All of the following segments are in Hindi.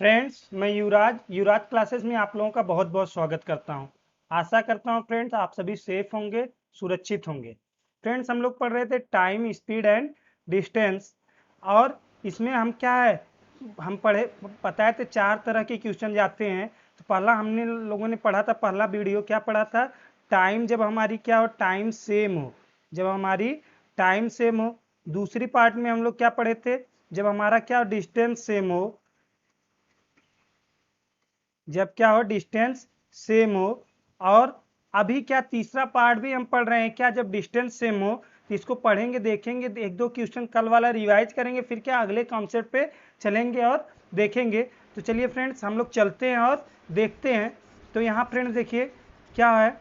फ्रेंड्स, मैं युवराज क्लासेस में आप लोगों का बहुत बहुत स्वागत करता हूं। आशा करता हूं फ्रेंड्स आप सभी सेफ होंगे, सुरक्षित होंगे। फ्रेंड्स, हम लोग पढ़ रहे थे टाइम, स्पीड एंड डिस्टेंस। और इसमें हम क्या है, हम बताए थे 4 तरह के क्वेश्चन जाते हैं। तो पहला हमने लोगों ने पढ़ा था, पहला वीडियो क्या पढ़ा था, टाइम जब हमारी क्या हो, टाइम सेम हो। जब हमारी टाइम सेम हो। दूसरी पार्ट में हम लोग क्या पढ़े थे, जब हमारा क्या डिस्टेंस सेम हो। जब क्या हो, डिस्टेंस सेम हो। और अभी क्या तीसरा पार्ट भी हम पढ़ रहे हैं, क्या जब डिस्टेंस सेम हो। तो इसको पढ़ेंगे, देखेंगे, एक दो क्वेश्चन कल वाला रिवाइज करेंगे, फिर क्या अगले कॉन्सेप्ट पे चलेंगे और देखेंगे। तो चलिए फ्रेंड्स, हम लोग चलते हैं और देखते हैं। तो यहाँ फ्रेंड्स देखिए क्या है,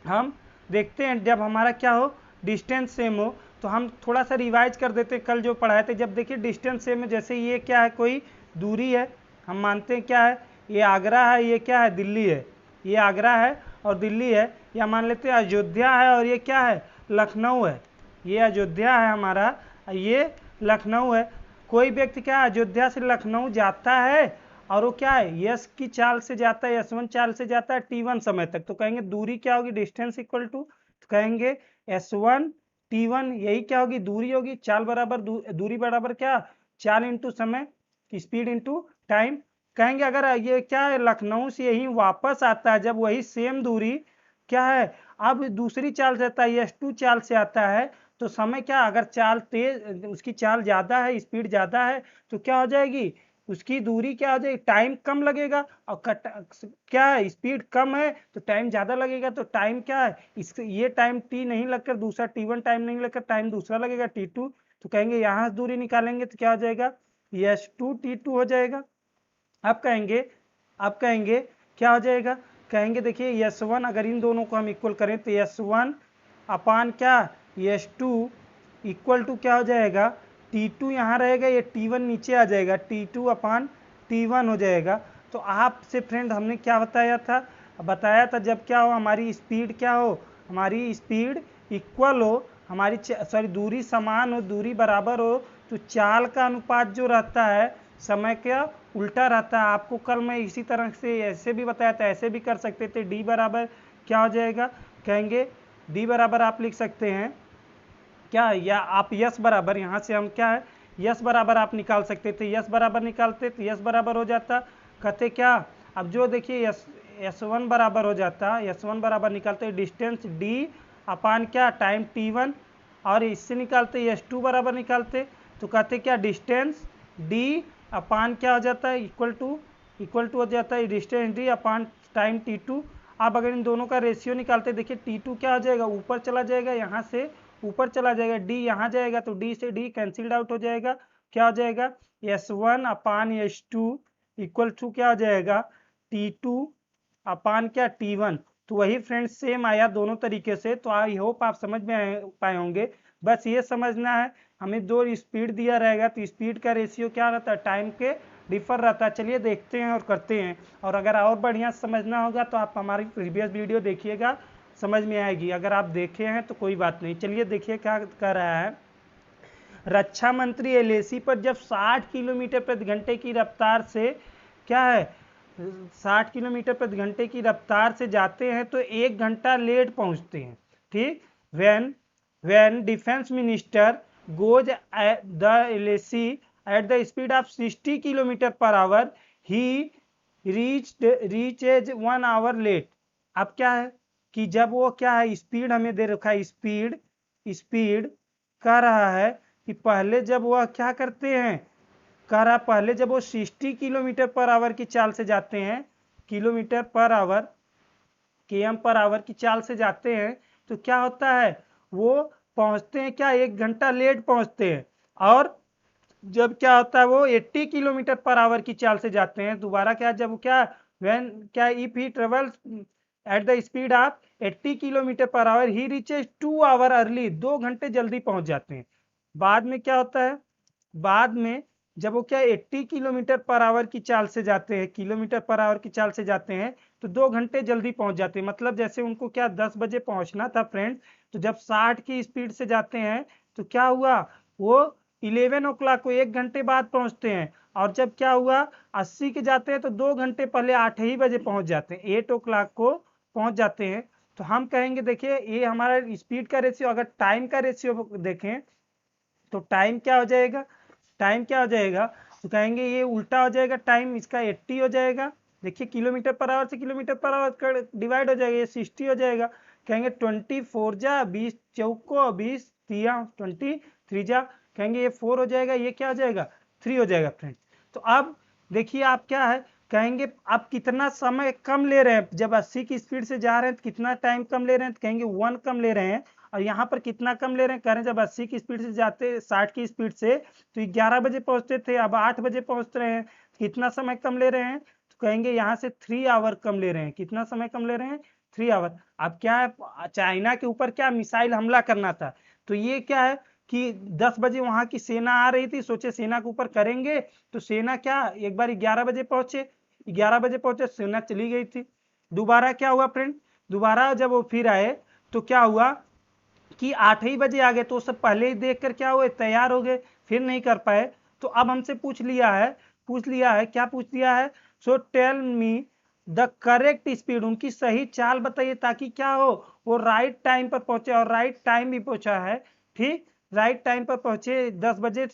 हम देखते हैं जब हमारा क्या हो, डिस्टेंस सेम हो। तो हम थोड़ा सा रिवाइज कर देते हैं कल जो पढ़ाए थे। जब देखिए डिस्टेंस सेम है, जैसे ये क्या है, कोई दूरी है, हम मानते हैं क्या है, ये आगरा है, ये क्या है, दिल्ली है। ये आगरा है और दिल्ली है। या मान लेते हैं अयोध्या है और ये क्या है, लखनऊ है। ये अयोध्या है हमारा, ये लखनऊ है। कोई व्यक्ति क्या अयोध्या से लखनऊ जाता है और वो क्या है, यस की चाल से जाता है, S1 चाल से जाता है T1 समय तक। तो कहेंगे दूरी क्या होगी, डिस्टेंस इक्वल टू, तो कहेंगे S1 T1, यही क्या होगी, दूरी होगी। चाल बराबर दूरी बराबर क्या, चाल इंटू समय, स्पीड इंटू टाइम। कहेंगे अगर ये क्या है, लखनऊ से यही वापस आता है, जब वही सेम दूरी क्या है, अब दूसरी चाल से आता है, S2 चाल से आता है, तो समय क्या, अगर चाल तेज, उसकी चाल ज्यादा है, स्पीड ज्यादा है, तो क्या हो जाएगी, उसकी दूरी क्या हो जाएगी, टाइम कम लगेगा। और क्या है, स्पीड कम है तो टाइम ज्यादा लगेगा। तो टाइम क्या है, इस ये टाइम टी नहीं लगकर दूसरा T1 टाइम नहीं लगकर टाइम दूसरा लगेगा T2। तो कहेंगे यहाँ से दूरी निकालेंगे तो क्या हो जाएगा, S2 T2 हो जाएगा। अब कहेंगे, क्या हो जाएगा, कहेंगे देखिए S1 अगर इन दोनों को हम इक्वल करें तो S1 अपान क्या, S2 इक्वल टू क्या हो जाएगा, T2 यहाँ रहेगा, ये T1 नीचे आ जाएगा, T2 अपान T1 हो जाएगा। तो आपसे फ्रेंड हमने क्या बताया था जब क्या हो, हमारी स्पीड क्या हो, हमारी स्पीड इक्वल हो, हमारी सॉरी दूरी समान हो, दूरी बराबर हो, तो चाल का अनुपात जो रहता है समय का उल्टा रहता है। आपको कल मैं इसी तरह से ऐसे भी बताया था, ऐसे भी कर सकते थे। डी बराबर क्या हो जाएगा, कहेंगे डी बराबर आप लिख सकते हैं क्या, या आप यस बराबर, यहाँ से हम क्या है, यस बराबर आप निकाल सकते थे। यस बराबर निकालते तो यस बराबर हो जाता, कहते क्या, अब जो देखिए S1 बराबर हो जाता, S1 बराबर निकालते डिस्टेंस डी अपान क्या, टाइम T1। और इससे निकालते S2 बराबर निकालते तो कहते क्या, डिस्टेंस डी अपान क्या हो जाता है, इक्वल टू हो जाता है डिस्टेंस डी अपान टाइम T2। अब अगर इन दोनों का रेशियो निकालते, देखिए T2 क्या हो जाएगा, ऊपर चला जाएगा, यहाँ से ऊपर चला जाएगा, डी यहाँ जाएगा तो डी से डी कैंसिल्ड आउट हो जाएगा। क्या हो जाएगा, S1 upon S2 equal to क्या हो जाएगा, T2 अपान क्या, T1। तो वही फ्रेंड्स सेम आया दोनों तरीके से। तो आई होप आप समझ में पाए होंगे। बस ये समझना है, हमें दो स्पीड दिया रहेगा तो स्पीड का रेशियो क्या रहता है, टाइम के डिफर रहता है। चलिए देखते हैं और करते हैं। और अगर और बढ़िया समझना होगा तो आप हमारी प्रीवियस वीडियो देखिएगा, समझ में आएगी। अगर आप देखे हैं तो कोई बात नहीं। चलिए देखिए क्या कर रहा है, रक्षा मंत्री LAC पर जब 60 किलोमीटर प्रति घंटे की रफ्तार से क्या है, 60 किलोमीटर प्रति घंटे की रफ्तार से जाते हैं तो 1 घंटा लेट पहुंचते हैं। ठीक, when defence minister goes the LAC at the speed of 60 kilometre per our, he reaches 1 hour late। अब क्या है कि जब वो क्या है, स्पीड हमें दे रखा है, स्पीड कह रहा है कि पहले जब वह क्या करते हैं, कह रहा पहले जब वो 60 किलोमीटर पर आवर की चाल से जाते हैं, kilometre per our, km per hour की चाल से जाते हैं, तो क्या होता है, वो पहुंचते हैं क्या, 1 घंटा लेट पहुंचते हैं। और जब क्या होता है, वो 80 किलोमीटर पर आवर की चाल से जाते हैं दोबारा क्या, जब क्या, व्हेन क्या, if he travels at the speed of 80 kilometre per hour he reaches 2 hour early, 2 घंटे जल्दी पहुंच जाते हैं। बाद में क्या होता है, बाद में जब वो क्या 80 किलोमीटर पर आवर की चाल से जाते हैं, किलोमीटर पर आवर की चाल से जाते हैं, तो 2 घंटे जल्दी पहुंच जाते हैं। मतलब जैसे उनको क्या 10 बजे पहुंचना था फ्रेंड, तो जब 60 की स्पीड से जाते हैं तो क्या हुआ, वो 11 o'clock को 1 घंटे बाद पहुंचते हैं। और जब क्या हुआ 80 के जाते हैं तो 2 घंटे पहले 8 ही बजे पहुंच जाते हैं, 8 ओ क्लॉक को पहुंच जाते हैं। तो हम कहेंगे देखिए ये हमारा स्पीड का रेशियो, अगर टाइम का रेशियो देखें तो टाइम क्या हो जाएगा, टाइम क्या हो जाएगा, तो कहेंगे ये उल्टा हो जाएगा, टाइम इसका 80 हो जाएगा। देखिए किलोमीटर पर आवर से किलोमीटर पर आवर डिवाइड हो जाएगा, ये 60 हो जाएगा। कहेंगे 24 जा 20 चौको 20 तिया 23 जा, कहेंगे ये 4 हो जाएगा, ये क्या हो जाएगा 3 हो जाएगा फ्रेंड। तो अब देखिए आप क्या है कहेंगे आप कितना समय कम ले रहे हैं, जब 80 की स्पीड से जा रहे हैं तो कितना टाइम कम ले रहे हैं, तो कहेंगे 1 कम ले रहे हैं। और यहाँ पर कितना कम ले रहे हैं, कह रहे हैं जब 80 की स्पीड से जाते 60 की स्पीड से तो 11 बजे पहुंचते थे, अब 8 बजे पहुंच रहे हैं, कितना समय कम ले रहे हैं, तो कहेंगे यहाँ से 3 आवर कम ले रहे हैं। कितना समय कम ले रहे हैं 3 आवर। अब क्या है चाइना के ऊपर क्या मिसाइल हमला करना था, तो ये क्या है कि 10 बजे वहां की सेना आ रही थी, सोचे सेना के ऊपर करेंगे, तो सेना क्या एक बार 11 बजे पहुंचे, 11 बजे पहुंचे सेना चली गई थी। दोबारा क्या हुआ फ्रेंड, दोबारा जब वो फिर आए तो क्या हुआ कि 8 ही बजे आ गए, तो सब पहले ही देख कर क्या हुए तैयार हो गए, फिर नहीं कर पाए। तो अब हमसे पूछ लिया है क्या पूछ लिया है, so tell me the correct speed, उनकी सही चाल बताइए ताकि क्या हो वो राइट टाइम पर पहुंचे, और राइट टाइम भी पहुंचा है। ठीक, राइट टाइम पर पहुंचे, 10 बजे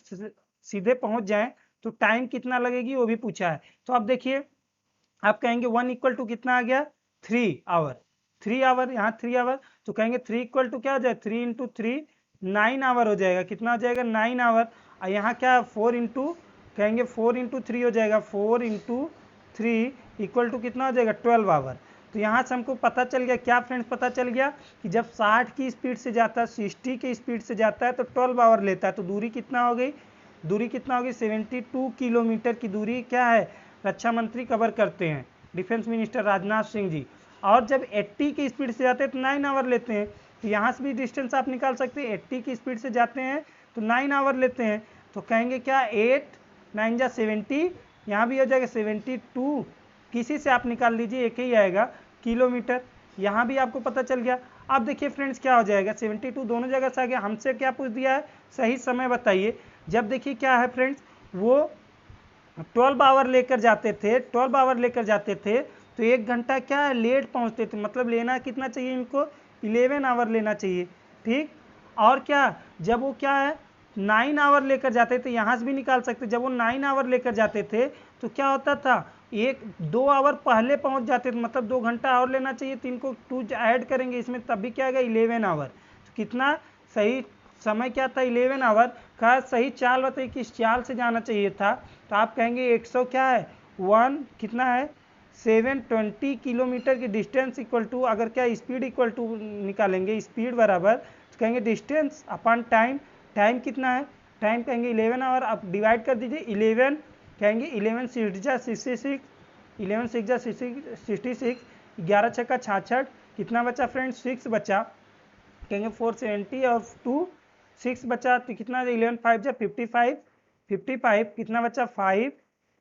सीधे पहुंच जाए तो टाइम कितना लगेगी वो भी पूछा है। तो अब देखिए आप कहेंगे 1 इक्वल टू कितना आ गया 3 आवर, 3 आवर, यहाँ 3 आवर, तो कहेंगे 3 इक्वल टू क्या हो जाए 3 इंटू 3 9 आवर हो जाएगा, कितना हो जाएगा 9 आवर। और यहाँ क्या 4 इंटू कहेंगे 4 इंटू 3 हो जाएगा, 4 इंटू 3 इक्वल टू कितना हो जाएगा 12 आवर। तो यहाँ से हमको पता चल गया क्या फ्रेंड्स, पता चल गया कि जब 60 की स्पीड से जाता है 60 की स्पीड से जाता है तो 12 आवर लेता है। तो दूरी कितना हो गई, दूरी कितना होगी 72 किलोमीटर की दूरी क्या है रक्षा मंत्री कवर करते हैं, डिफेंस मिनिस्टर राजनाथ सिंह जी। और जब 80 की स्पीड से जाते हैं तो 9 आवर लेते हैं। तो यहाँ से भी डिस्टेंस आप निकाल सकते हैं, 80 की स्पीड से जाते हैं तो 9 आवर लेते हैं। तो कहेंगे क्या 8 9 जा 70, यहाँ भी हो जाएगा 72, किसी से आप निकाल लीजिए एक ही आएगा किलोमीटर, यहाँ भी आपको पता चल गया। अब देखिए फ्रेंड्स क्या हो जाएगा 72 दोनों जगह से आ गया। हमसे क्या पूछ दिया है सही समय बताइए। जब देखिए क्या है फ्रेंड्स वो 12 आवर लेकर जाते थे, 12 आवर लेकर जाते थे तो 1 घंटा क्या है लेट पहुंचते थे, मतलब लेना कितना चाहिए इनको 11 आवर लेना चाहिए। ठीक, और क्या जब वो क्या है 9 आवर लेकर जाते थे, यहाँ से भी निकाल सकते, जब वो 9 आवर लेकर जाते थे तो क्या होता था 1-2 आवर पहले पहुंच जाते थे, मतलब 2 घंटा और लेना चाहिए, तो इनको 2 ऐड करेंगे इसमें तब भी क्या आएगा 11 आवर। तो कितना सही समय क्या था 11 आवर का। सही चाल बताइए किस चाल से जाना चाहिए था, तो आप कहेंगे 100 क्या है 1 कितना है 720 किलोमीटर की डिस्टेंस इक्वल टू, अगर क्या स्पीड इक्वल टू निकालेंगे स्पीड बराबर तो कहेंगे डिस्टेंस अपन टाइम, टाइम कितना है टाइम कहेंगे 11 आवर, आप डिवाइड कर दीजिए 11 कहेंगे 11 6 जा 66, 11 6 जा 66, 11 छक्का 66, कितना बचा फ्रेंड्स 6 बचा, कहेंगे 470 और 2 6 बचा तो कितना 11 5 जा 55, 55 कितना बचा 5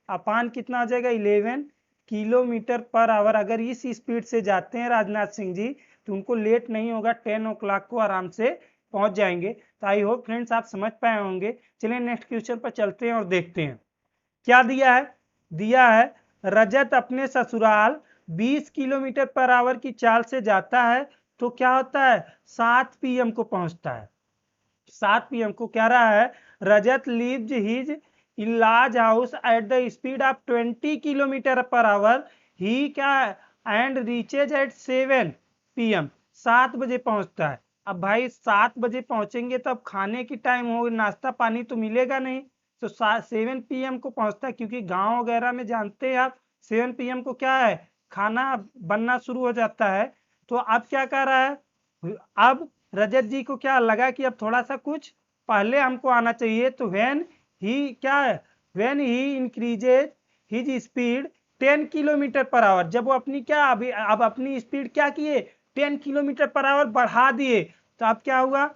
अपान कितना हो जाएगा 11 किलोमीटर पर आवर। अगर इस स्पीड से जाते हैं राजनाथ सिंह जी तो उनको लेट नहीं होगा, 10 ओ क्लॉक को आराम से पहुंच जाएंगे। तो आई होप फ्रेंड्स आप समझ पाए होंगे। चलिए नेक्स्ट क्वेश्चन पर चलते हैं और देखते हैं क्या दिया है। दिया है रजत अपने ससुराल 20 किलोमीटर पर आवर की चाल से जाता है तो क्या होता है 7 PM को पहुंचता है। 7 PM को क्या रहा है Rajat leaves his in large house at the speed of 20 kilometre per hour, he क्या एंड रीचेज एट 7 PM, 7 बजे पहुंचता है। अब भाई 7 बजे पहुंचेंगे तो अब खाने की टाइम हो, नाश्ता पानी तो मिलेगा नहीं, तो 7 PM को पहुंचता है, क्योंकि गांव वगैरह में जानते हैं आप 7 PM को क्या है खाना बनना शुरू हो जाता है। तो अब क्या कर रहा है, अब रजत जी को क्या लगा कि अब थोड़ा सा कुछ पहले हमको आना चाहिए, तो व्हेन ही क्या है when he increases his speed 10 kilometre per our, जब वो अपनी क्या अभी अब अपनी स्पीड क्या किए 10 किलोमीटर पर आवर बढ़ा दिए, तो अब क्या हुआ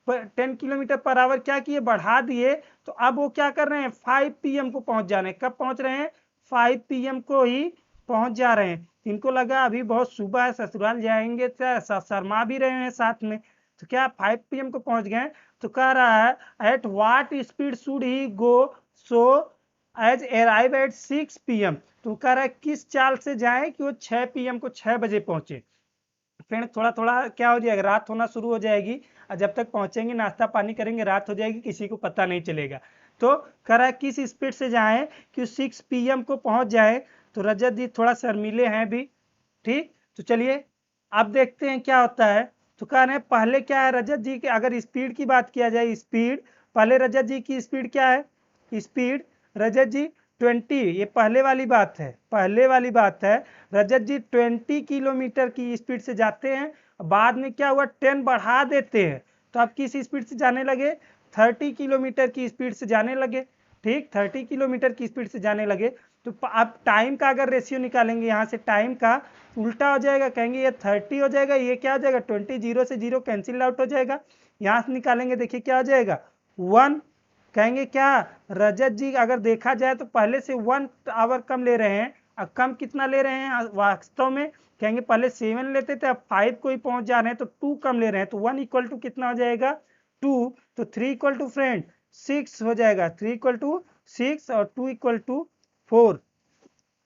10 किलोमीटर पर आवर क्या किए बढ़ा दिए, तो अब वो क्या कर रहे हैं 5 PM को पहुंच जा रहे हैं। कब पहुंच रहे हैं 5 PM को ही पहुंच जा रहे हैं। इनको लगा अभी बहुत सुबह है ससुराल जाएंगे तो शर्मा भी रहे हैं साथ में, तो क्या 5 PM को पहुंच गए। तो कह रहा है at what speed should he go so as arrive at 6 PM। तो कह रहा है किस चाल से जाएं कि वो 6 PM को 6 बजे पहुंचे। फ्रेंड थोड़ा थोड़ा क्या हो जाएगा, रात होना शुरू हो जाएगी और जब तक पहुंचेंगे नाश्ता पानी करेंगे रात हो जाएगी, किसी को पता नहीं चलेगा। तो कह रहा है किस स्पीड से जाएं कि 6 PM को पहुंच जाए। तो रजत जी थोड़ा शर्मीले हैं भी, ठीक। तो चलिए अब देखते हैं क्या होता है। तो कह रहे हैं पहले क्या है रजत जी की, अगर स्पीड की बात किया जाए, स्पीड पहले रजत जी की स्पीड क्या है, स्पीड रजत जी 20, ये पहले वाली बात है, पहले वाली बात है। रजत जी 20 किलोमीटर की स्पीड से जाते हैं, बाद में क्या हुआ 10 बढ़ा देते हैं, तो आप किस स्पीड से जाने लगे, 30 किलोमीटर की स्पीड से जाने लगे, ठीक 30 किलोमीटर की स्पीड से जाने लगे। तो आप टाइम का अगर रेशियो निकालेंगे यहाँ से टाइम का उल्टा हो जाएगा, कहेंगे ये 30 हो जाएगा, ये क्या हो जाएगा 20, 0 से 0 कैंसिल आउट हो जाएगा। यहाँ से निकालेंगे देखिए क्या हो जाएगा 1, कहेंगे क्या रजत जी अगर देखा जाए तो पहले से 1 आवर कम ले रहे हैं, अब कम कितना ले रहे हैं वास्तव में, कहेंगे पहले 7 लेते थे अब 5 को ही पहुंच जा रहे हैं तो 2 कम ले रहे हैं, तो 1 इक्वल टू कितना हो जाएगा 2, तो 3 इक्वल टू फ्रेंड 6 हो जाएगा, 3 इक्वल टू 6 और 2 इक्वल टू 4।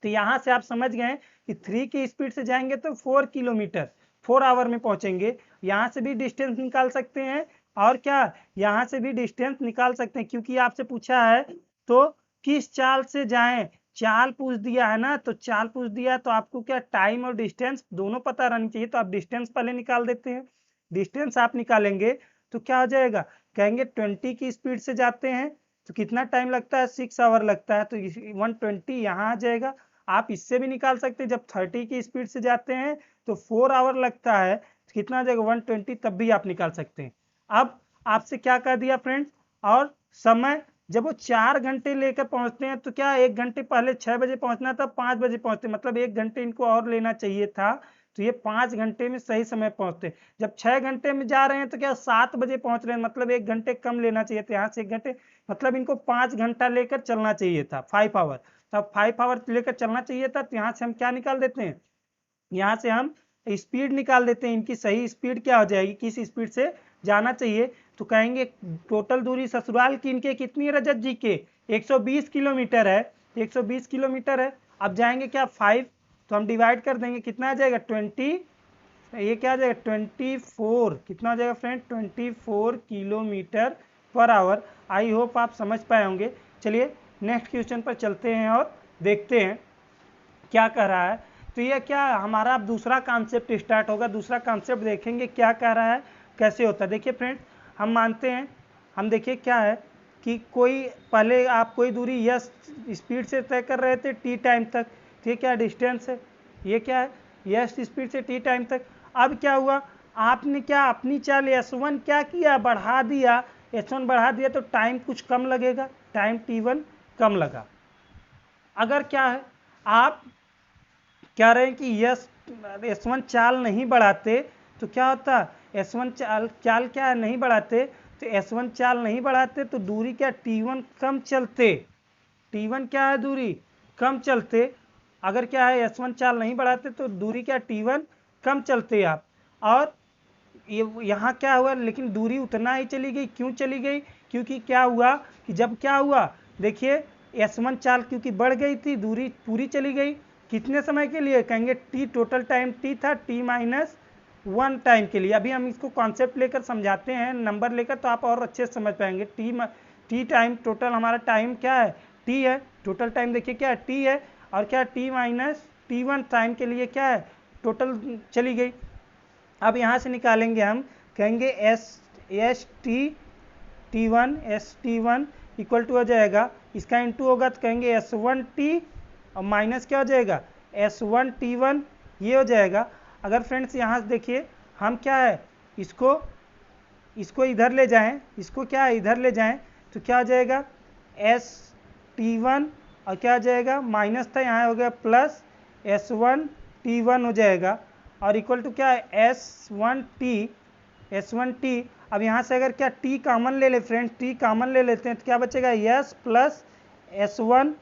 तो यहां से आप समझ गए कि 3 की स्पीड से जाएंगे तो 4 किलोमीटर 4 आवर में पहुंचेंगे। यहां से भी डिस्टेंस निकाल सकते हैं और क्या यहां से भी डिस्टेंस निकाल सकते हैं, क्योंकि आपसे पूछा है तो किस चाल से जाएं, चाल पूछ दिया है ना, तो चाल पूछ दिया तो आपको क्या टाइम और डिस्टेंस दोनों पता रहनी चाहिए। तो आप डिस्टेंस पहले निकाल देते हैं, डिस्टेंस आप निकालेंगे तो क्या हो जाएगा, कहेंगे 20 की स्पीड से जाते हैं तो कितना टाइम लगता है 6 आवर लगता है, तो 120 यहाँ आ जाएगा। आप इससे भी निकाल सकते हैं, जब 30 की स्पीड से जाते हैं तो 4 आवर लगता है, तो कितना आ जाएगा 120, तब भी आप निकाल सकते हैं। अब आपसे क्या कह दिया फ्रेंड्स, और समय जब वो 4 घंटे लेकर पहुंचते हैं तो क्या 1 घंटे पहले 6 बजे पहुंचना था, 5 बजे पहुंचते, मतलब 1 घंटे इनको और लेना चाहिए था, तो ये 5 घंटे में सही समय पहुंचते। जब 6 घंटे में जा रहे हैं तो क्या 7 बजे पहुंच रहे हैं, मतलब 1 घंटे कम लेना चाहिए था, यहाँ से 1 घंटे मतलब इनको 5 घंटा लेकर चलना चाहिए था, 5 आवर, तब 5 आवर लेकर चलना चाहिए था। तो यहाँ से हम क्या निकाल देते हैं, यहाँ से हम स्पीड निकाल देते हैं, इनकी सही स्पीड क्या हो जाएगी, किस स्पीड से जाना चाहिए। तो कहेंगे टोटल दूरी ससुराल की इनके कितनी है रजत जी के 120 किलोमीटर है, 120 किलोमीटर है। अब जाएंगे क्या 5, तो हम डिवाइड कर देंगे कितना आ जाएगा 20, ये क्या आ जाएगा 24, कितना हो जाएगा friend 24 kilometre per our. I hope आप समझ पाए होंगे। चलिए नेक्स्ट क्वेश्चन पर चलते हैं और देखते हैं क्या कह रहा है। तो ये क्या हमारा अब दूसरा कॉन्सेप्ट स्टार्ट होगा, दूसरा कॉन्सेप्ट देखेंगे क्या कह रहा है कैसे होता है। देखिए फ्रेंड हम मानते हैं, हम देखिए क्या है कि कोई पहले आप कोई दूरी यस स्पीड से तय कर रहे थे टी टाइम तक, तो ये क्या डिस्टेंस है, ये क्या है यस स्पीड से टी टाइम तक। अब क्या हुआ, आपने क्या अपनी चाल S1 क्या किया बढ़ा दिया, S1 बढ़ा दिया तो टाइम कुछ कम लगेगा, टाइम T1 कम लगा। अगर क्या है आप कह रहे हैं कि S1 चाल नहीं बढ़ाते तो क्या होता, S1 चाल क्या है नहीं बढ़ाते, तो S1 चाल नहीं बढ़ाते तो दूरी क्या T1 कम चलते, T1 क्या है दूरी कम चलते। अगर क्या है S1 चाल नहीं बढ़ाते तो दूरी क्या T1 कम चलते आप। और ये यहाँ क्या हुआ, लेकिन दूरी उतना ही चली गई, क्यों चली गई, क्योंकि क्या हुआ कि जब क्या हुआ देखिए S1 चाल क्योंकि बढ़ गई थी दूरी पूरी चली गई, कितने समय के लिए, कहेंगे टी टोटल टाइम टी था T-1 टाइम के लिए। अभी हम इसको कॉन्सेप्ट लेकर समझाते हैं नंबर लेकर, तो आप और अच्छे से समझ पाएंगे। टी टाइम टोटल हमारा टाइम क्या है टी है, टोटल टाइम देखिए क्या है टी है, और क्या T-1 टाइम के लिए क्या है टोटल चली गई। अब यहाँ से निकालेंगे हम, कहेंगे S T one equal to हो जाएगा, इसका इंटू होगा तो कहेंगे S1T और माइनस क्या हो जाएगा S1T1, ये हो जाएगा। अगर फ्रेंड्स यहाँ से देखिए हम क्या है इसको इधर ले जाएं, इसको क्या है इधर ले जाएं तो क्या हो जाएगा ST1 और क्या हो जाएगा माइनस था यहाँ हो गया प्लस S1T1 हो जाएगा, और इक्वल टू क्या है S1T। अब यहाँ से अगर क्या T कॉमन ले ले फ्रेंड्स, T कॉमन ले लेते हैं तो क्या बचेगा S प्लस S1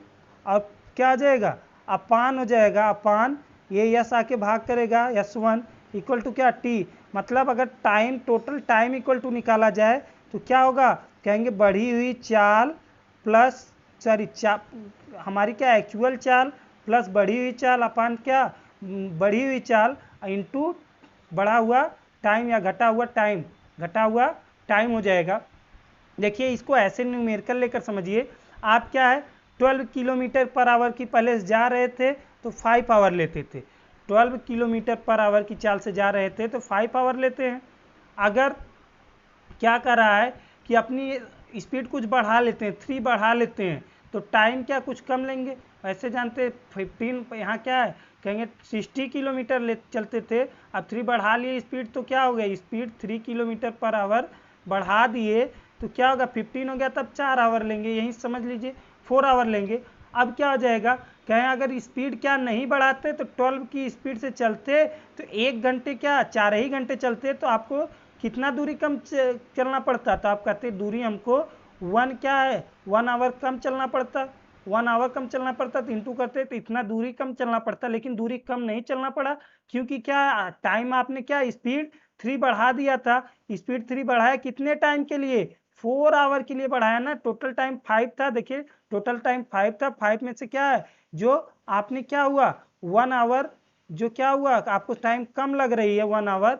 और क्या आ जाएगा अपान हो जाएगा, अपान ये यस आके भाग करेगा S1 इक्वल टू क्या T। मतलब अगर time total time equal to निकाला जाए तो क्या होगा, कहेंगे बढ़ी हुई चाल प्लस सॉरी हमारी क्या एक्चुअल चाल प्लस बढ़ी हुई चाल अपान क्या बढ़ी हुई चाल इंटू बढ़ा हुआ टाइम या घटा हुआ टाइम हो जाएगा। देखिए इसको ऐसे न्यूमेरिकल लेकर समझिए। आप क्या है 12 किलोमीटर पर आवर की पहले जा रहे थे तो 5 आवर लेते थे, 12 किलोमीटर पर आवर की चाल से जा रहे थे तो 5 आवर लेते हैं। अगर क्या कर रहा है कि अपनी स्पीड कुछ बढ़ा लेते हैं, 3 बढ़ा लेते हैं, तो टाइम क्या कुछ कम लेंगे। ऐसे जानते हैं 15 यहाँ क्या है कहेंगे 60 किलोमीटर ले चलते थे, अब 3 बढ़ा लिए स्पीड तो क्या हो गया स्पीड 3 किलोमीटर पर आवर बढ़ा दिए तो क्या होगा 15 हो गया, तब 4 आवर लेंगे, यही समझ लीजिए 4 आवर लेंगे। अब क्या हो जाएगा कहें अगर स्पीड क्या नहीं बढ़ाते तो 12 की स्पीड से चलते तो 1 घंटे क्या 4 ही घंटे चलते तो आपको कितना दूरी कम चलना पड़ता। तो आप कहते दूरी हमको 1 आवर कम चलना पड़ता, 1 आवर कम चलना पड़ता तो इंटू करते तो इतना दूरी कम चलना पड़ता। लेकिन दूरी कम नहीं चलना पड़ा क्योंकि क्या टाइम आपने क्या स्पीड 3 बढ़ा दिया था। स्पीड 3 बढ़ाया कितने टाइम के लिए 4 आवर के लिए बढ़ाया ना। टोटल टाइम 5 था, देखिए टोटल टाइम 5 था, 5 में से क्या है जो आपने क्या हुआ 1 आवर जो क्या हुआ आपको टाइम कम लग रही है 1 आवर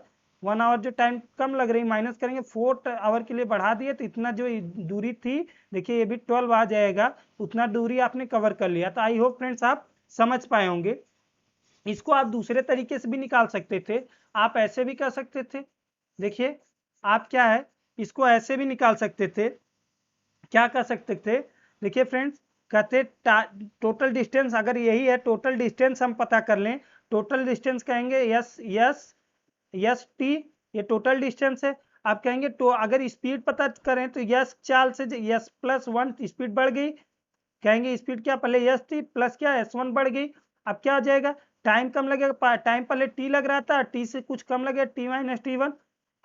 जो टाइम कम लग रही है माइनस करेंगे 4 आवर के लिए बढ़ा दिए तो इतना जो दूरी थी देखिए ये भी 12 आ जाएगा, उतना दूरी आपने कवर कर लिया। तो आई होप फ्रेंड्स आप समझ पाए होंगे। इसको आप दूसरे तरीके से भी निकाल सकते थे, आप ऐसे भी कर सकते थे। देखिए आप क्या है इसको ऐसे भी निकाल सकते थे, क्या कर सकते थे देखिए फ्रेंड्स कहते टोटल डिस्टेंस अगर यही है टोटल डिस्टेंस हम पता कर लें, टोटल डिस्टेंस कहेंगे यस टी, ये टोटल डिस्टेंस है। आप कहेंगे तो अगर स्पीड पता करें तो यस चाल से यस प्लस 1 स्पीड बढ़ गई, कहेंगे स्पीड क्या पहले यस थी प्लस क्या S1 बढ़ गई। अब क्या हो जाएगा टाइम कम लगेगा, टाइम पहले टी लग रहा था टी से कुछ कम लगेगा टी माइनस टी1।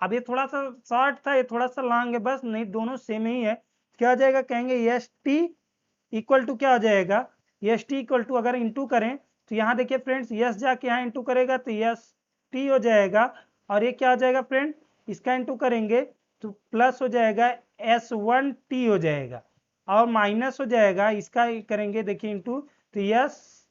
अब ये थोड़ा सा शॉर्ट था ये थोड़ा सा लॉन्ग है, बस नहीं दोनों सेम ही है। क्या हो जाएगा कहेंगे यस टी इक्वल टू क्या हो जाएगा यस टी इक्वल टू अगर इंटू करें तो यहाँ देखिए फ्रेंड्स यस जाके यहाँ इंटू करेगा तो यस टी हो जाएगा, और ये क्या हो जाएगा फ्रेंड इसका इंटू करेंगे तो प्लस हो जाएगा S1T हो जाएगा, और माइनस हो जाएगा इसका करेंगे देखिए इंटू तो यस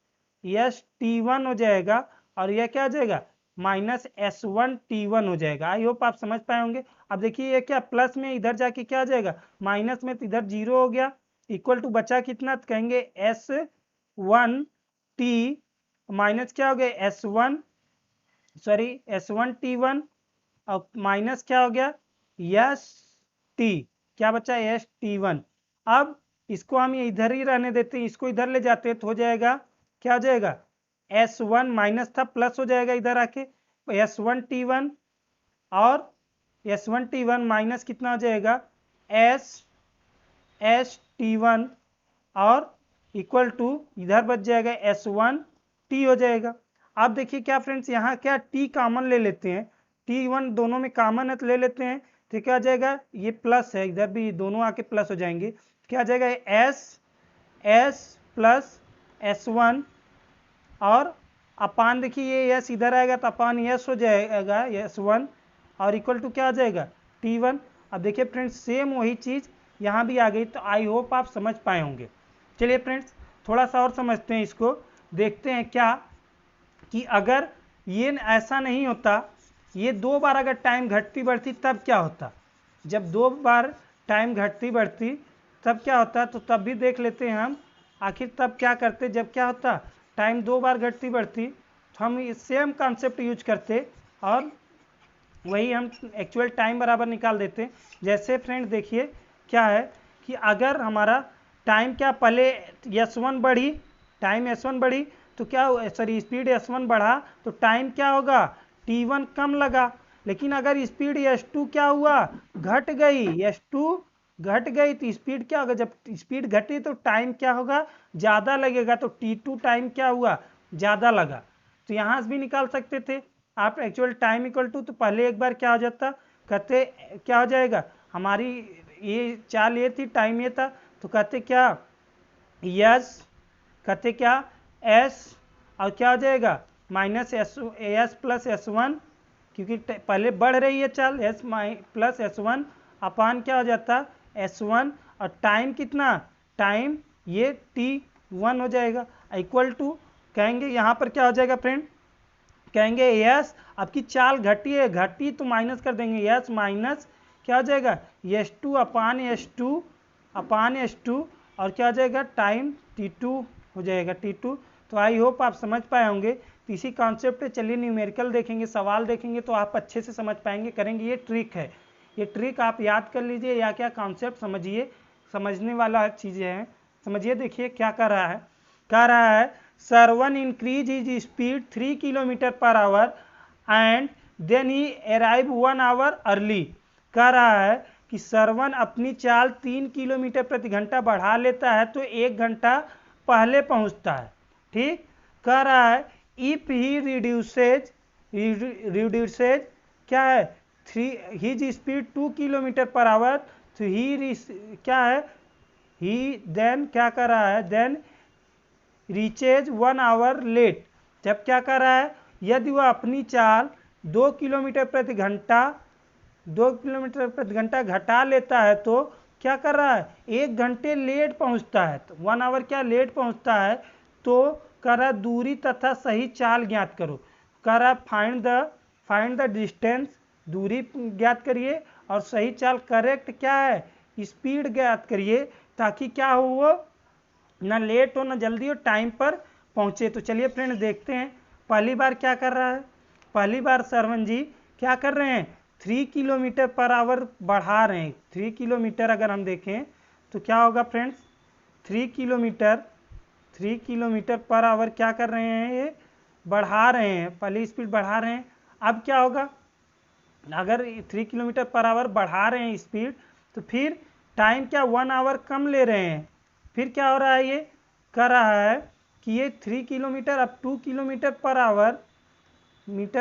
T1 हो जाएगा, और यह क्या हो जाएगा माइनस S1T1 हो जाएगा। आई होप आप समझ पाए होंगे। अब देखिए ये क्या प्लस में इधर जाके क्या हो जाएगा माइनस में तो इधर 0 हो गया, इक्वल टू बचा कितना तो कहेंगे S1T माइनस क्या हो गया S1T1 और माइनस क्या हो गया यस टी, क्या बचा ST1। अब इसको हम इधर ही रहने देते हैं, इसको इधर ले जाते हैं तो हो जाएगा क्या हो जाएगा S1 माइनस था प्लस हो जाएगा इधर आके S1T1 और S1T1 माइनस कितना हो जाएगा ST1 और इक्वल टू इधर बच जाएगा S1T हो जाएगा। अब देखिए क्या फ्रेंड्स यहाँ क्या T कॉमन ले लेते हैं, T1 दोनों में कॉमन है तो ले लेते हैं तो क्या आ जाएगा ये प्लस है इधर भी दोनों आके प्लस हो जाएंगे, क्या आ जाएगा S प्लस S1 और अपान देखिए ये यस इधर आएगा तो अपान यस हो जाएगा S1 और इक्वल टू क्या आ जाएगा T1। अब देखिए फ्रेंड्स सेम वही चीज़ यहाँ भी आ गई, तो आई होप आप समझ पाए होंगे। चलिए फ्रेंड्स थोड़ा सा और समझते हैं इसको, देखते हैं क्या कि अगर ये ऐसा नहीं होता ये 2 बार अगर टाइम घटती बढ़ती तब क्या होता। जब 2 बार टाइम घटती बढ़ती तब क्या होता, तो तब भी देख लेते हैं हम आखिर तब क्या करते जब क्या होता टाइम 2 बार घटती बढ़ती, तो हम सेम कॉन्सेप्ट यूज करते और वही हम एक्चुअल टाइम बराबर निकाल देते। जैसे फ्रेंड देखिए क्या है कि अगर हमारा टाइम क्या पहले S1 बढ़ी, टाइम S1 बढ़ी तो क्या सॉरी स्पीड S1 बढ़ा तो टाइम क्या होगा T1 कम लगा, लेकिन अगर स्पीड S2 क्या हुआ घट गई, S2 घट गई तो स्पीड क्या होगा, जब स्पीड घटी तो टाइम क्या होगा ज़्यादा लगेगा, तो T2 टाइम क्या हुआ ज़्यादा लगा। तो यहाँ से भी निकाल सकते थे आप एक्चुअल टाइम इक्वल टू, तो पहले एक बार क्या हो जाता कहते क्या हो जाएगा हमारी ये चाल ये थी टाइम ये था तो कहते क्या यस कहते क्या एस और क्या हो जाएगा माइनस एस प्लस S1 क्योंकि पहले बढ़ रही है चाल S प्लस S1 अपान क्या हो जाता S1 और टाइम कितना टाइम ये t1 हो जाएगा, इक्वल टू कहेंगे यहाँ पर क्या हो जाएगा फ्रेंड, कहेंगे यस, आपकी चाल घटी है, घटी तो माइनस कर देंगे, यस माइनस क्या हो जाएगा s2 अपान s2 और क्या हो जाएगा टाइम t2 हो जाएगा t2। तो आई होप आप समझ पाए होंगे। तो इसी कॉन्सेप्ट पे चलिए न्यूमेरिकल देखेंगे, सवाल देखेंगे तो आप अच्छे से समझ पाएंगे, करेंगे। ये ट्रिक है, ये ट्रिक आप याद कर लीजिए या क्या कॉन्सेप्ट समझिए, समझने वाला चीज़ें हैं। समझिए, देखिए क्या कर रहा है, कह रहा है Sarvan increase his speed 3 kilometre per hour and then he arrive 1 hour early. कह रहा है कि सरवन अपनी चाल 3 किलोमीटर प्रति घंटा बढ़ा लेता है तो 1 घंटा पहले पहुंचता है। ठीक, कह रहा है इफ ही रिड्यूसेज क्या है his speed 2 kilometre per our तो ही क्या है ही देन क्या कर रहा है देन रीचेज 1 आवर लेट। जब क्या कर रहा है, यदि वह अपनी चाल 2 किलोमीटर प्रति घंटा घटा लेता है तो क्या कर रहा है 1 घंटे लेट पहुंचता है, तो 1 आवर क्या लेट पहुंचता है। तो कर रहा दूरी तथा सही चाल ज्ञात करो, कर रहा फाइंड द डिस्टेंस, दूरी ज्ञात करिए और सही चाल करेक्ट क्या है स्पीड ज्ञात करिए, ताकि क्या हो वो ना लेट हो ना जल्दी हो, टाइम पर पहुंचे। तो चलिए फ्रेंड देखते हैं, पहली बार क्या कर रहा है, पहली बार सरवन जी क्या कर रहे हैं 3 किलोमीटर पर आवर बढ़ा रहे हैं। 3 किलोमीटर अगर हम देखें तो क्या होगा फ्रेंड्स, 3 किलोमीटर पर आवर क्या कर रहे हैं, ये बढ़ा रहे हैं, पहली स्पीड बढ़ा रहे हैं। अब क्या होगा, अगर 3 किलोमीटर पर आवर बढ़ा रहे हैं स्पीड तो फिर टाइम क्या 1 आवर कम ले रहे हैं। फिर क्या हो रहा है, ये कर रहा है कि ये 3 किलोमीटर अब 2 किलोमीटर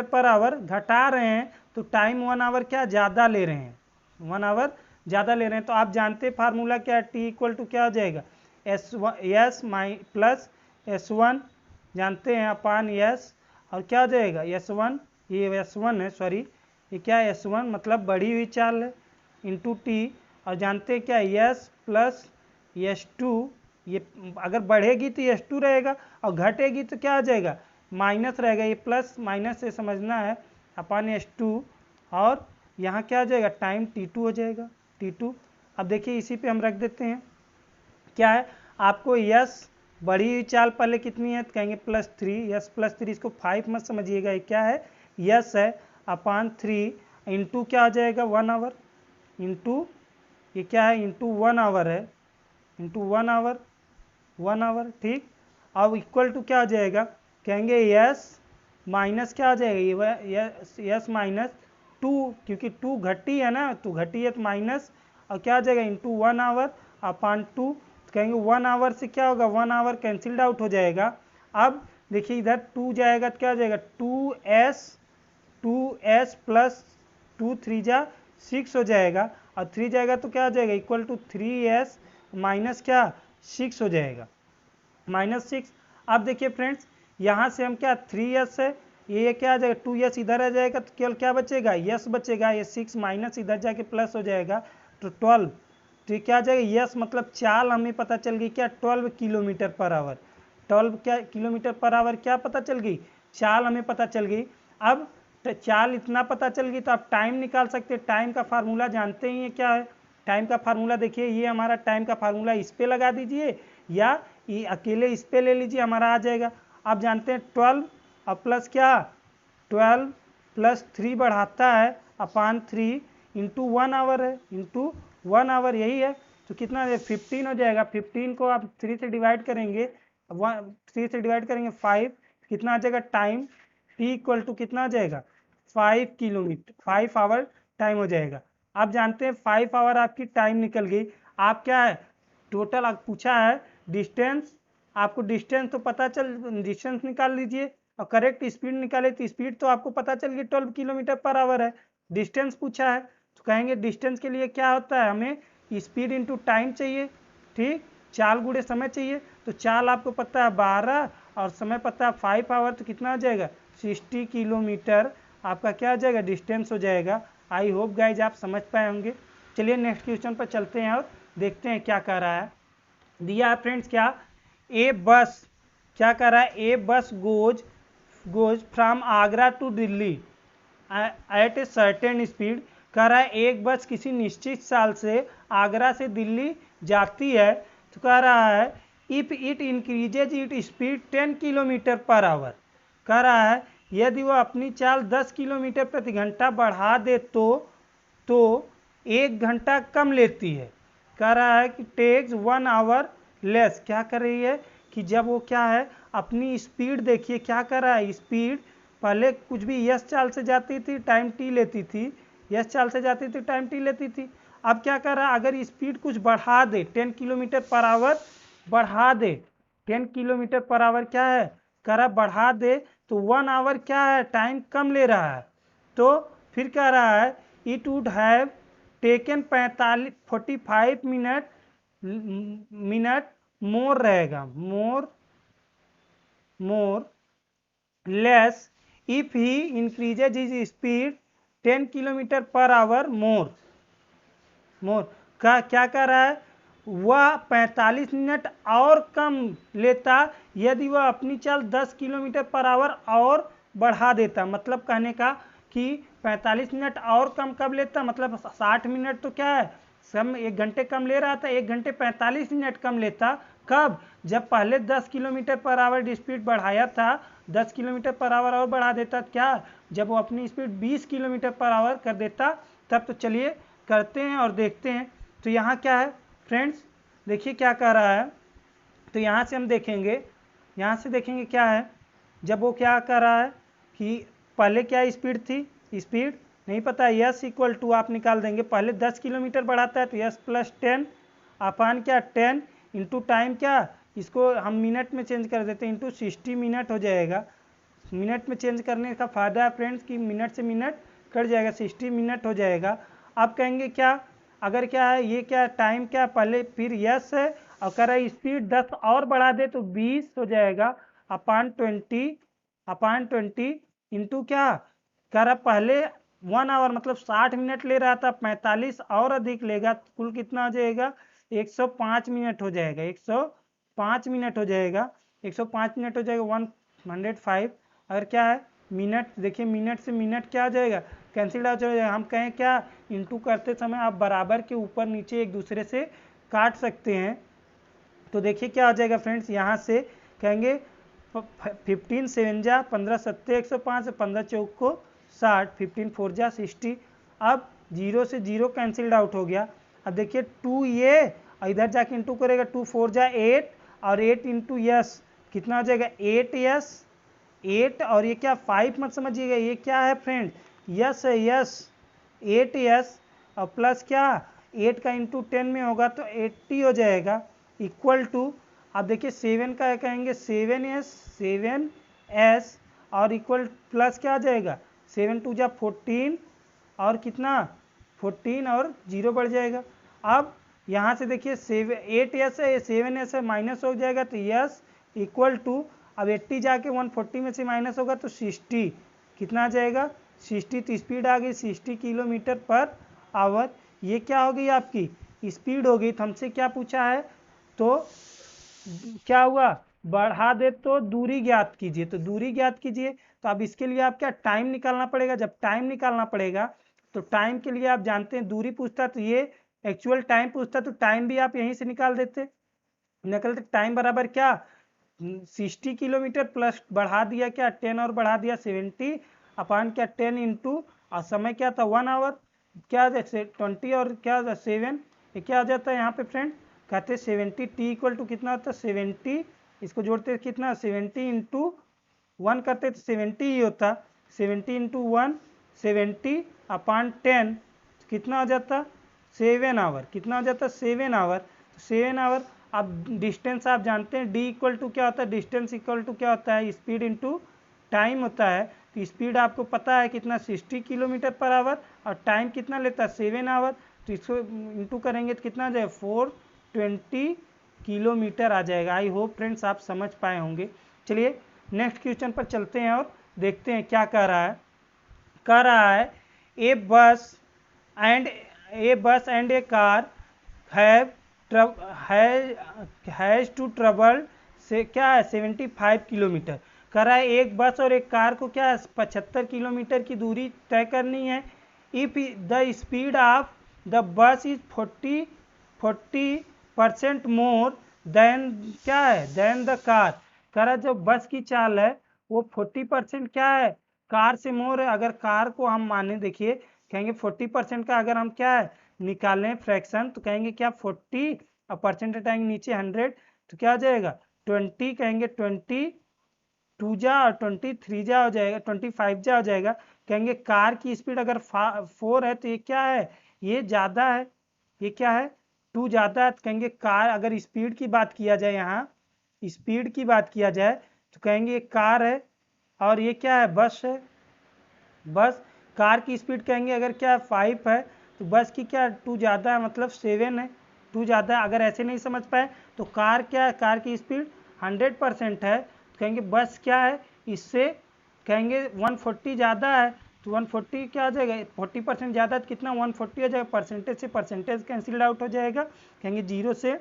पर आवर घटा रहे हैं तो टाइम 1 आवर क्या ज़्यादा ले रहे हैं, 1 आवर ज़्यादा ले रहे हैं। तो आप जानते हैं फार्मूला क्या है, टी इक्वल टू क्या हो जाएगा एस प्लस S1 जानते हैं अपान एस, और क्या हो जाएगा S1, ये S1 है सॉरी, ये क्या है S1 मतलब बढ़ी हुई चाल है इंटू टी, और जानते हैं क्या S प्लस S2, ये अगर बढ़ेगी तो S2 रहेगा और घटेगी तो क्या आ जाएगा माइनस रहेगा, ये प्लस माइनस से समझना है अपान S2, और यहाँ क्या आ जाएगा टाइम T2 हो जाएगा T2। अब देखिए इसी पे हम रख देते हैं, क्या है आपको S बढ़ी हुई चाल पहले कितनी है तो कहेंगे +3, S +3, इसको 5 मत समझिएगा, ये क्या है S है अपान 3 इंटू क्या आ जाएगा 1 आवर, इंटू ये क्या है इंटू 1 आवर है, इंटू 1 आवर। ठीक, अब इक्वल टू क्या आ जाएगा, कहेंगे S माइनस क्या आ जाएगा S माइनस 2, क्योंकि 2 घटी है ना, तो घटी है तो माइनस, और क्या आ जाएगा इंटू 1 आवर अपान 2, तो कहेंगे 1 आवर से क्या होगा 1 आवर कैंसिल्ड आउट हो जाएगा। अब देखिए इधर 2 जाएगा तो क्या हो जाएगा 2s प्लस 2 3 जा 6 हो जाएगा, और 3 जाएगा तो क्या हो जाएगा इक्वल टू 3s माइनस क्या 6 हो जाएगा, -6। अब देखिए फ्रेंड्स यहाँ से हम क्या 3s है, ये क्या आ जाएगा 2s इधर आ जाएगा तो केवल क्या बचेगा s बचेगा, ये 6 माइनस इधर जाके प्लस हो जाएगा तो 12। तो ये क्या आ जाएगा s मतलब चाल हमें पता चल गई क्या 12 किलोमीटर पर आवर, 12 क्या किलोमीटर पर आवर क्या पता चल गई, चाल हमें पता चल गई। अब चाल इतना पता चल गई तो आप टाइम निकाल सकते हैं, टाइम का फार्मूला जानते ही है क्या है, टाइम का फार्मूला देखिए ये हमारा टाइम का फार्मूला, इस पे लगा दीजिए या ये अकेले इस पे ले लीजिए, हमारा आ जाएगा। आप जानते हैं 12 और प्लस क्या 12 प्लस 3 बढ़ाता है अपान 3 इंटू 1 आवर है, इंटू 1 आवर यही है, तो कितना 15 हो जाएगा। 15 को आप 3 से डिवाइड करेंगे, 3 से डिवाइड करेंगे 5, कितना आ जाएगा टाइम टी इक्वल टू कितना आ जाएगा 5 किलोमीटर 5 आवर टाइम हो जाएगा। आप जानते हैं 5 आवर आपकी टाइम निकल गई। आप क्या है टोटल आप पूछा है डिस्टेंस, आपको डिस्टेंस तो पता चल, डिस्टेंस निकाल लीजिए और करेक्ट स्पीड निकाले तो स्पीड तो आपको पता चल गई 12 किलोमीटर पर आवर है। डिस्टेंस पूछा है तो कहेंगे डिस्टेंस के लिए क्या होता है, हमें स्पीड इंटू टाइम चाहिए। ठीक, चाल गुणे समय चाहिए, तो चाल आपको पता है 12 और समय पता है 5 आवर, तो कितना आ जाएगा 60 किलोमीटर आपका क्या आ जाएगा डिस्टेंस हो जाएगा। आई होप गाइज आप समझ पाए होंगे। चलिए नेक्स्ट क्वेश्चन पर चलते हैं और देखते हैं क्या कह रहा है। दिया है फ्रेंड्स क्या, ए बस क्या कर रहा है, a bus goes from Agra to Delhi at a certain speed. कह रहा है एक बस किसी निश्चित साल से आगरा से दिल्ली जाती है, तो कह रहा है if it increases it speed 10 kilometre per our. कह रहा है यदि वह अपनी चाल 10 किलोमीटर प्रति घंटा बढ़ा दे तो 1 घंटा कम लेती है। कह रहा है कि टेक्स 1 आवर लेस। क्या कर रही है कि जब वो क्या है अपनी स्पीड देखिए क्या कर रहा है, स्पीड पहले कुछ भी यस चाल से जाती थी टाइम टी लेती थी, यस चाल से जाती थी टाइम टी लेती थी। अब क्या कर रहा है अगर स्पीड कुछ बढ़ा दे 10 किलोमीटर पर आवर बढ़ा दे, 10 किलोमीटर पर आवर क्या है कह रहा बढ़ा दे तो 1 आवर क्या है टाइम कम ले रहा है। तो फिर कह रहा है it would have taken 45 minute more रहेगा, more less if he increases his speed 10 kilometre per hour more का क्या कर रहा है वह 45 मिनट और कम लेता यदि वह अपनी चाल 10 किलोमीटर पर आवर और बढ़ा देता। मतलब कहने का कि 45 मिनट और कम कब लेता, मतलब 60 मिनट तो क्या है सम 1 घंटे कम ले रहा था, 1 घंटे 45 मिनट कम लेता। कब, जब पहले 10 किलोमीटर पर आवर स्पीड बढ़ाया था, 10 किलोमीटर पर आवर और बढ़ा देता क्या, जब वो अपनी स्पीड 20 किलोमीटर पर आवर कर देता तब। तो चलिए करते हैं और देखते हैं। तो यहाँ क्या है फ्रेंड्स देखिए क्या कह रहा है, तो यहाँ से हम देखेंगे, यहाँ से देखेंगे क्या है जब वो क्या कर रहा है कि पहले क्या स्पीड थी, स्पीड नहीं पता, यस इक्वल टू आप निकाल देंगे, पहले 10 किलोमीटर बढ़ाता है तो यस प्लस 10 अपान क्या 10 इंटू टाइम क्या इसको हम मिनट में चेंज कर देते हैं इंटू 60 मिनट हो जाएगा। मिनट में चेंज करने का फ़ायदा है फ्रेंड्स कि मिनट से मिनट कट जाएगा, 60 मिनट हो जाएगा। अब कहेंगे क्या अगर क्या है ये क्या टाइम क्या पहले फिर यस है और कह रहा है स्पीड 10 और बढ़ा दे तो 20 हो जाएगा अपान 20 इंटू क्या कह रहा पहले 1 आवर मतलब 60 मिनट ले रहा था, 45 और अधिक लेगा कुल कितना हो जाएगा 105 मिनट हो जाएगा, 105 मिनट हो जाएगा, 105 मिनट हो जाएगा 105। अगर क्या है मिनट देखिए मिनट से मिनट क्या हो जाएगा कैंसिल आउट हो जाएगा। हम कहें क्या इंटू करते समय आप बराबर के ऊपर नीचे एक दूसरे से काट सकते हैं। तो देखिए क्या हो जाएगा फ्रेंड्स यहाँ से कहेंगे 15 7 जा 15 7 105 15 चौक को 60 15 4 जा 60। अब 0 से 0 कैंसिल्ड आउट हो गया। अब देखिए 2 ये इधर जाके इंटू करेगा 2 4 जा 8 और 8 इंटू यस कितना हो जाएगा 8 यस 8 और ये क्या 5 मत समझिएगा ये क्या है फ्रेंड यस है यस 8 यस और प्लस क्या 8 का इंटू 10 में होगा तो 80 हो जाएगा इक्वल टू। अब देखिए 7 का कहेंगे 7s और इक्वल प्लस क्या आ जाएगा 7 2 जा 14 और कितना 14 और 0 बढ़ जाएगा। अब यहाँ से देखिए 8s है 7s है माइनस हो जाएगा तो यस इक्वल टू अब 80 जाके 140 में से माइनस होगा तो 60 कितना आ जाएगा 60। तो स्पीड आ गई 60 किलोमीटर पर आवर। ये क्या हो गई आपकी स्पीड हो गई। तो हमसे क्या पूछा है तो क्या हुआ बढ़ा दे तो दूरी ज्ञात कीजिए, तो दूरी ज्ञात कीजिए। तो अब इसके लिए आप क्या टाइम निकालना पड़ेगा, जब टाइम निकालना पड़ेगा तो टाइम के लिए आप जानते हैं दूरी पूछता तो ये एक्चुअल टाइम पूछता तो टाइम भी आप यहीं से निकाल देते निकलते। टाइम बराबर क्या 60 किलोमीटर प्लस बढ़ा दिया क्या 10 और बढ़ा दिया 70 अपान क्या 10 इंटू और समय क्या था 1 आवर क्या 20 और क्या 7 ये क्या आ जाता है यहाँ पे फ्रेंड कहते 70 टी इक्वल टू कितना होता है 70 इसको जोड़ते कितना 70 इंटू 1 करते तो 70 ही होता 70 इंटू 1 70 अपान 10 कितना हो जाता 7 आवर कितना हो जाता 7 आवर 7 आवर। अब डिस्टेंस आप जानते हैं डी इक्वल टू क्या होता है डिस्टेंस इक्वल टू क्या होता है स्पीड इंटू टाइम होता है। तो स्पीड आपको पता है कितना 60 किलोमीटर पर आवर और टाइम कितना लेता है 7 आवर। तो इसको इंटू करेंगे तो कितना आ जाएगा 420 किलोमीटर आ जाएगा। आई होप फ्रेंड्स आप समझ पाए होंगे। चलिए नेक्स्ट क्वेश्चन पर चलते हैं और देखते हैं क्या कह रहा है। कह रहा है a bus and a car have has to travel से क्या है 75 किलोमीटर। कह रहा है एक बस और एक कार को क्या 75 किलोमीटर की दूरी तय करनी है। If the speed of the bus is 40% more than क्या है देन द कार। कह रहा है जो बस की चाल है वो 40% क्या है कार से मोर है। अगर कार को हम माने देखिए कहेंगे 40% का अगर हम क्या है निकालें फ्रैक्शन तो कहेंगे क्या 40 और परसेंट हटाएंगे नीचे 100 तो क्या हो जाएगा 20 कहेंगे 20 2 जा और 23 जा हो जाएगा 25 जा हो जाएगा। कहेंगे कार की स्पीड अगर 4 है तो ये क्या है ये ज़्यादा है ये क्या है 2 ज़्यादा है। तो कहेंगे कार अगर स्पीड की बात किया जाए यहाँ स्पीड की बात किया जाए तो कहेंगे ये कार है और ये क्या है बस है। बस कार की स्पीड कहेंगे अगर क्या 5 है तो बस की क्या 2 ज़्यादा है मतलब 7 है 2 ज़्यादा है। अगर ऐसे नहीं समझ पाए तो कार क्या है कार की स्पीड 100% है तो कहेंगे बस क्या है इससे कहेंगे 140 ज़्यादा है तो 140 क्या आ जाएगा 40% ज़्यादा है तो कितना 140 हो जाएगा। परसेंटेज से परसेंटेज कैंसिल्ड आउट हो जाएगा कहेंगे 0 से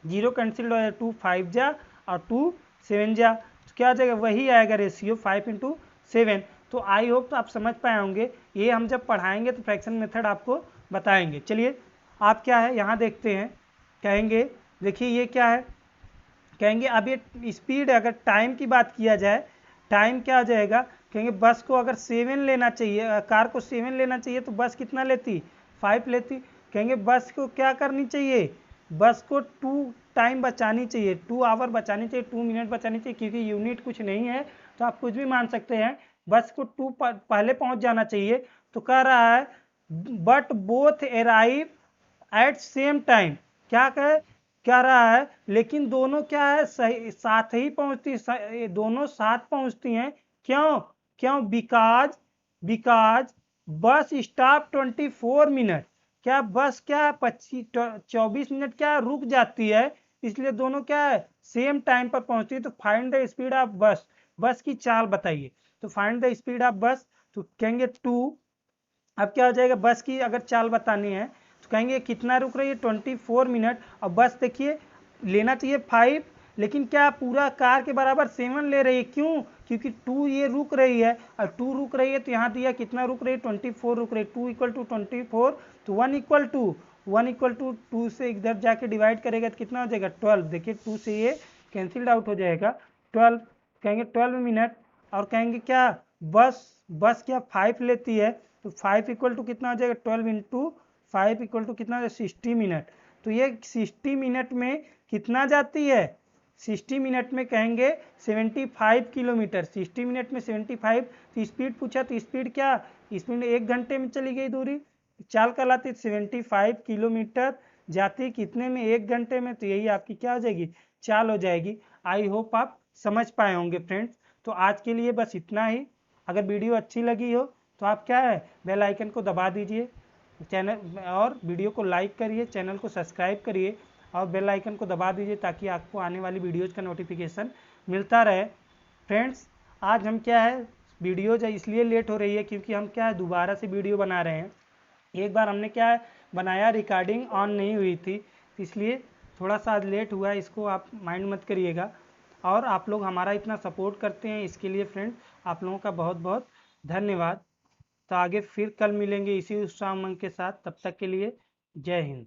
0 कैंसिल्ड हो जाएगा 2 5 जा और 2 7 जा तो क्या आ जाएगा वही आएगा रेशियो 5/7। तो आई होप तो आप समझ पाए होंगे। ये हम जब पढ़ाएंगे तो फ्रैक्शन मेथड आपको बताएंगे। चलिए आप क्या है यहाँ देखते हैं कहेंगे देखिए ये क्या है कहेंगे अब ये स्पीड अगर टाइम की बात किया जाए टाइम क्या आ जाएगा कहेंगे बस को अगर 7 लेना चाहिए कार को 7 लेना चाहिए तो बस कितना लेती 5 लेती। कहेंगे बस को क्या करनी चाहिए बस को 2 टाइम बचानी चाहिए 2 आवर बचानी चाहिए 2 मिनट बचानी चाहिए क्योंकि यूनिट कुछ नहीं है तो आप कुछ भी मान सकते हैं। बस को 2 पहले पहुंच जाना चाहिए तो कह रहा है but both arrive at same time क्या रहा है लेकिन दोनों क्या है सही साथ ही पहुंचती दोनों साथ पहुंचती हैं। क्यों क्यों बिकाज बस स्टॉप 24 मिनट क्या बस क्या 24 मिनट क्या रुक जाती है इसलिए दोनों क्या है सेम टाइम पर पहुंचती है। तो फाइंड द स्पीड ऑफ बस की चाल बताइए तो फाइंड द स्पीड ऑफ बस तो कहेंगे 2। अब क्या हो जाएगा बस की अगर चाल बतानी है तो कहेंगे कितना रुक रही है 24 मिनट और बस देखिए लेना चाहिए 5 लेकिन क्या पूरा कार के बराबर 7 ले रही है क्यों क्योंकि 2 ये रुक रही है और 2 रुक रही है तो यहाँ दिया कितना रुक रही है 24 रुक रही है 2 = 24 तो 1 = 2 से इधर जाके डिवाइड करेगा तो कितना हो जाएगा 12। देखिए 2 से ये कैंसिल्ड आउट हो जाएगा 12 कहेंगे 12 मिनट और कहेंगे क्या बस क्या 5 लेती है तो 5 = कितना हो जाएगा 12 × 5 = कितना हो जाएगा 60 मिनट। तो ये 60 मिनट में कितना जाती है 60 मिनट में कहेंगे 75 किलोमीटर 60 मिनट में 75 तो स्पीड पूछा तो स्पीड क्या स्पीड 1 घंटे में चली गई दूरी चाल कहलाती 75 किलोमीटर जाती कितने में 1 घंटे में। तो यही आपकी क्या हो जाएगी चाल हो जाएगी। आई होप आप समझ पाए होंगे फ्रेंड्स। तो आज के लिए बस इतना ही। अगर वीडियो अच्छी लगी हो तो आप क्या है बेल आइकन को दबा दीजिए चैनल और वीडियो को लाइक करिए चैनल को सब्सक्राइब करिए और बेल आइकन को दबा दीजिए ताकि आपको आने वाली वीडियोज़ का नोटिफिकेशन मिलता रहे। फ्रेंड्स आज हम क्या है वीडियोज इसलिए लेट हो रही है क्योंकि हम क्या है दोबारा से वीडियो बना रहे हैं। एक बार हमने क्या है बनाया रिकॉर्डिंग ऑन नहीं हुई थी इसलिए थोड़ा सा आज लेट हुआ है इसको आप माइंड मत करिएगा। और आप लोग हमारा इतना सपोर्ट करते हैं इसके लिए फ्रेंड आप लोगों का बहुत बहुत धन्यवाद। तो आगे फिर कल मिलेंगे इसी उत्साह उमंग के साथ। तब तक के लिए जय हिंद।